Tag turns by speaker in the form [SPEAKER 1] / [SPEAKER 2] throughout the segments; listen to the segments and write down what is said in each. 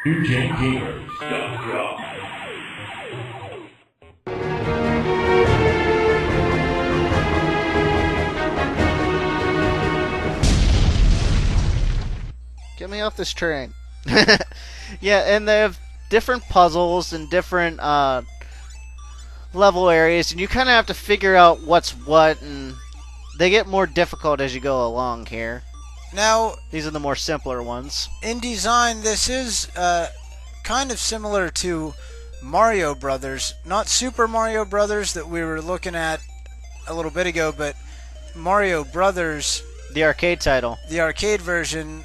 [SPEAKER 1] NewGenGamers.com.
[SPEAKER 2] Get me off this train. Yeah, and they have different puzzles and different level areas, and you kind of have to figure out what's what, and they get more difficult as you go along here.
[SPEAKER 3] Now,
[SPEAKER 2] these are the more simpler ones.
[SPEAKER 3] In design, this is kind of similar to Mario Brothers. Not Super Mario Brothers that we were looking at a little bit ago, but Mario Brothers.
[SPEAKER 2] The arcade title.
[SPEAKER 3] The arcade version,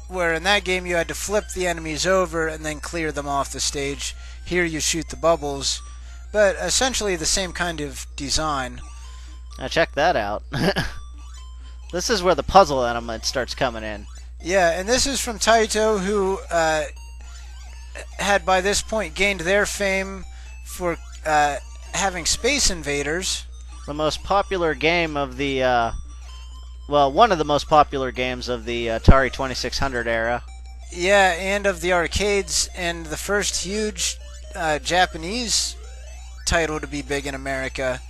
[SPEAKER 3] where in that game you had to flip the enemies over and then clear them off the stage. Here you shoot the bubbles, but essentially the same kind of design.
[SPEAKER 2] Now check that out. This is where the puzzle element starts coming in.
[SPEAKER 3] Yeah, and this is from Taito, who had by this point gained their fame for having Space Invaders.
[SPEAKER 2] The most popular game of the, well, one of the most popular games of the Atari 2600 era.
[SPEAKER 3] Yeah, and of the arcades, and the first huge Japanese title to be big in America.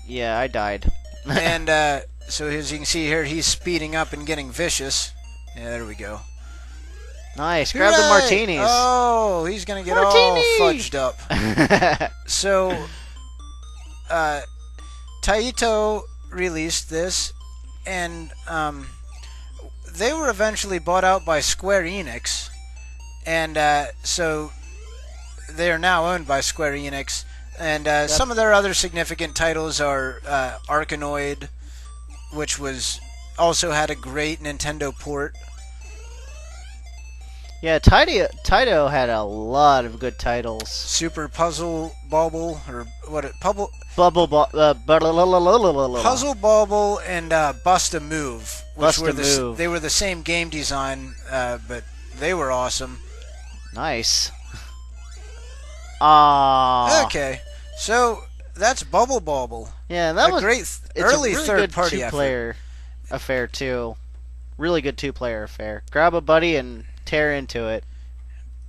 [SPEAKER 2] Yeah, I died.
[SPEAKER 3] And so as you can see here, he's speeding up and getting vicious. Yeah, there we go.
[SPEAKER 2] Nice. Grab the martinis.
[SPEAKER 3] Oh, he's going to get all fudged up. So, Taito released this, and they were eventually bought out by Square Enix. And so they are now owned by Square Enix. And some of their other significant titles are Arkanoid, which was also had a great Nintendo port.
[SPEAKER 2] Yeah, Taito had a lot of good titles.
[SPEAKER 3] Super Puzzle Bobble, or what? Puzzle Bobble and Bust a Move, which they were the same game design, but they were awesome.
[SPEAKER 2] Nice.
[SPEAKER 3] Okay, so that's Bubble Bobble.
[SPEAKER 2] Yeah, that was
[SPEAKER 3] great early third-party
[SPEAKER 2] two-player affair too. Really good two-player affair. Grab a buddy and tear into it.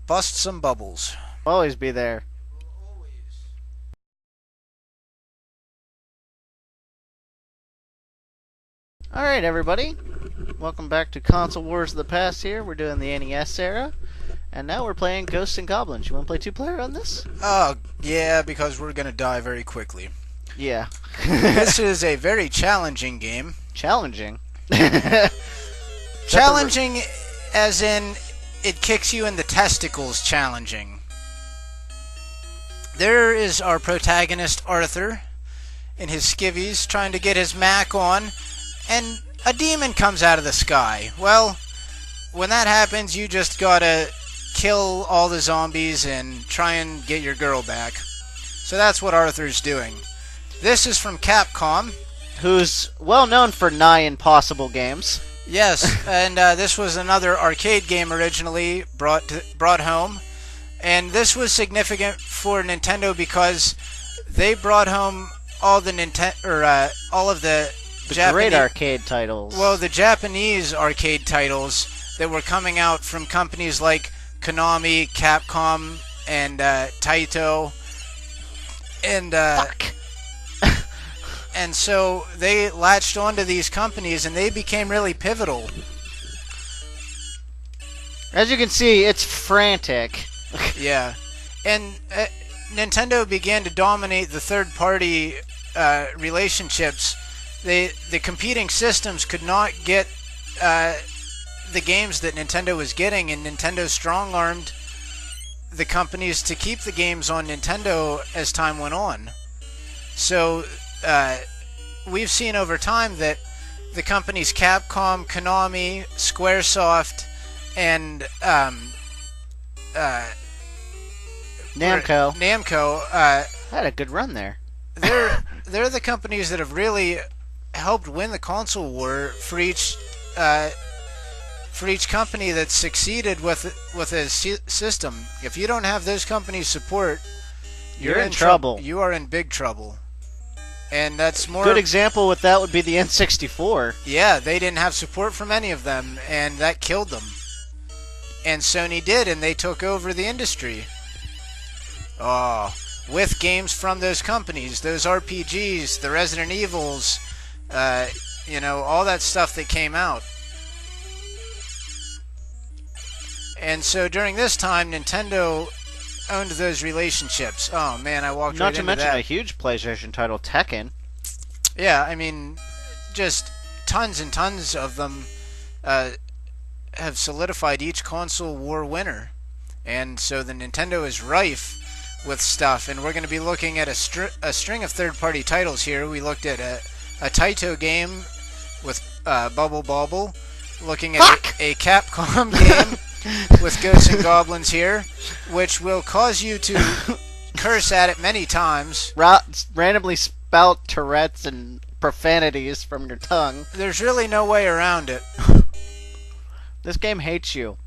[SPEAKER 3] Bust some bubbles.
[SPEAKER 2] Always be there. Alright, everybody. Welcome back to Console Wars of the Past here. We're doing the NES era. And now we're playing Ghosts and Goblins. You want to play two-player on this?
[SPEAKER 3] Oh, yeah, because we're going to die very quickly.
[SPEAKER 2] Yeah.
[SPEAKER 3] This is a very challenging game.
[SPEAKER 2] Challenging?
[SPEAKER 3] Challenging as in it kicks you in the testicles challenging. There is our protagonist, Arthur, in his skivvies, trying to get his Mac on, and a demon comes out of the sky. Well, when that happens, you just gotta kill all the zombies and try and get your girl back. So that's what Arthur's doing. This is from Capcom,
[SPEAKER 2] who's well known for nigh impossible games.
[SPEAKER 3] Yes, and this was another arcade game originally brought home, and this was significant for Nintendo because they brought home all the all of the
[SPEAKER 2] great arcade titles.
[SPEAKER 3] Well, the Japanese arcade titles that were coming out from companies like Konami, Capcom, and Taito, and and so they latched onto these companies, and they became really pivotal.
[SPEAKER 2] As you can see, it's frantic.
[SPEAKER 3] Yeah, and Nintendo began to dominate the third-party relationships. The competing systems could not get the games that Nintendo was getting, and Nintendo strong-armed the companies to keep the games on Nintendo as time went on. So we've seen over time that the companies Capcom, Konami, Squaresoft, and
[SPEAKER 2] Namco had a good run there.
[SPEAKER 3] They're the companies that have really helped win the console war for each company that succeeded with a system. If you don't have those companies' support,
[SPEAKER 2] you're in trouble.
[SPEAKER 3] You are in big trouble. And that's more...
[SPEAKER 2] Good example with that would be the N64.
[SPEAKER 3] Yeah, they didn't have support from any of them, and that killed them. And Sony did, and they took over the industry. Oh, with games from those companies, those RPGs, the Resident Evils, you know, all that stuff that came out. And so during this time, Nintendo owned those relationships. Oh man, I walked right into that.
[SPEAKER 2] Not to mention a huge PlayStation title, Tekken.
[SPEAKER 3] Yeah, I mean, just tons and tons of them have solidified each console war winner. And so the Nintendo is rife with stuff, and we're going to be looking at a string of third-party titles here. We looked at a Taito game with Bubble Bobble, looking at a Capcom game with Ghosts and Goblins here, which will cause you to curse at it many times.
[SPEAKER 2] Randomly spout Tourette's and profanities from your tongue.
[SPEAKER 3] There's really no way around it.
[SPEAKER 2] This game hates you.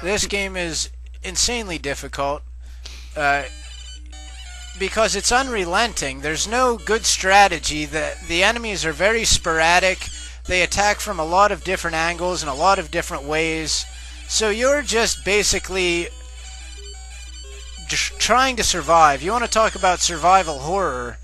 [SPEAKER 3] This game is insanely difficult because it's unrelenting. There's no good strategy. The enemies are very sporadic. They attack from a lot of different angles and a lot of different ways. So you're just basically trying to survive. You want to talk about survival horror?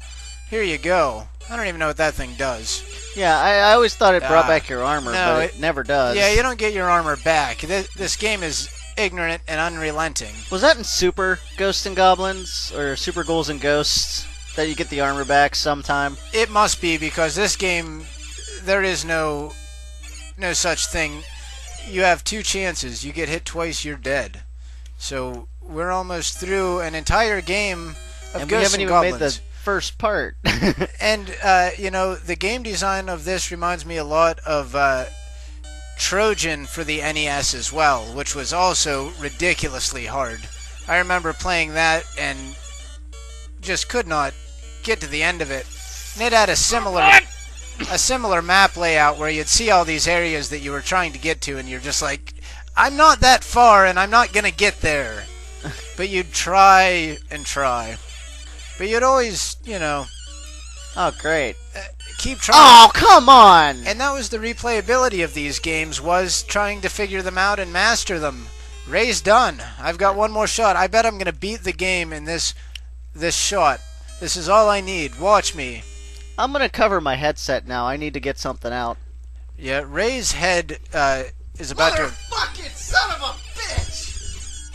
[SPEAKER 3] Here you go. I don't even know what that thing does.
[SPEAKER 2] Yeah, I always thought it brought back your armor,
[SPEAKER 3] no,
[SPEAKER 2] but it never does.
[SPEAKER 3] Yeah, you don't get your armor back. This game is ignorant and unrelenting.
[SPEAKER 2] Was that in Super Ghosts and Goblins, or Super Ghouls and Ghosts, that you get the armor back sometime?
[SPEAKER 3] It must be, because this game, there is no such thing. You have two chances. You get hit twice, you're dead. So we're almost through an entire game of Ghosts and Goblins. And we haven't even made the
[SPEAKER 2] first part.
[SPEAKER 3] And you know, the game design of this reminds me a lot of Trojan for the NES as well, which was also ridiculously hard. I remember playing that and just could not get to the end of it. And it had a similar map layout where you'd see all these areas that you were trying to get to, and you're just like, I'm not that far and I'm not gonna get there. But you'd try and try. But you'd always, you know...
[SPEAKER 2] Oh, great.
[SPEAKER 3] Keep trying.
[SPEAKER 2] Oh, come on!
[SPEAKER 3] And that was the replayability of these games, was trying to figure them out and master them. Ray's done. I've got one more shot. I bet I'm going to beat the game in this shot. This is all I need. Watch me.
[SPEAKER 2] I'm going to cover my headset now. I need to get something out.
[SPEAKER 3] Yeah, Ray's head is about to...
[SPEAKER 1] Motherfucking son of a bitch!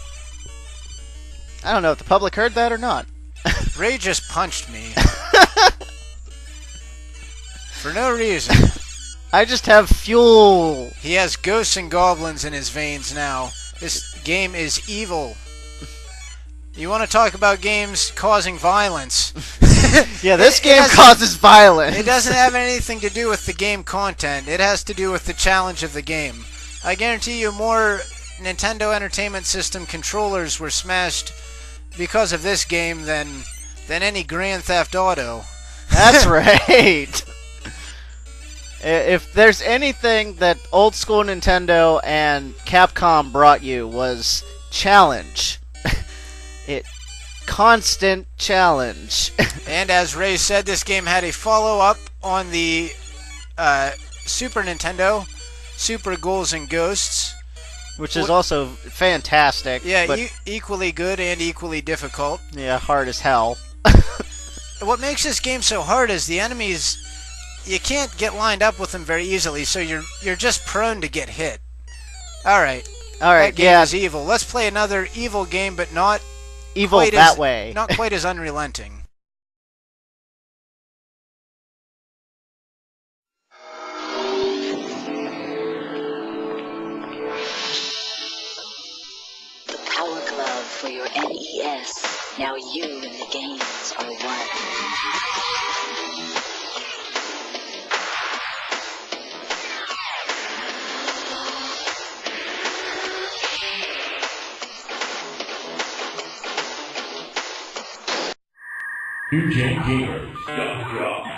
[SPEAKER 2] I don't know if the public heard that or not.
[SPEAKER 3] Ray just punched me. For no reason.
[SPEAKER 2] I just have fuel.
[SPEAKER 3] He has Ghosts and Goblins in his veins now. This game is evil. You want to talk about games causing violence?
[SPEAKER 2] Yeah, this game causes violence.
[SPEAKER 3] It doesn't have anything to do with the game content. It has to do with the challenge of the game. I guarantee you more Nintendo Entertainment System controllers were smashed because of this game than any Grand Theft Auto.
[SPEAKER 2] That's right. If there's anything that old school Nintendo and Capcom brought you, was challenge. Constant challenge.
[SPEAKER 3] And as Ray said, this game had a follow-up on the Super Nintendo, Super Ghouls and Ghosts.
[SPEAKER 2] Which is also fantastic.
[SPEAKER 3] Yeah,
[SPEAKER 2] but
[SPEAKER 3] equally good and equally difficult.
[SPEAKER 2] Yeah, hard as hell.
[SPEAKER 3] What makes this game so hard is the enemies, you can't get lined up with them very easily, so you're just prone to get hit. Alright.
[SPEAKER 2] Alright,
[SPEAKER 3] that game is evil. Let's play another evil game, but not
[SPEAKER 2] evil that way.
[SPEAKER 3] Not quite as unrelenting.
[SPEAKER 4] For your NES, now you and the games are one.
[SPEAKER 5] NewGenGamers.com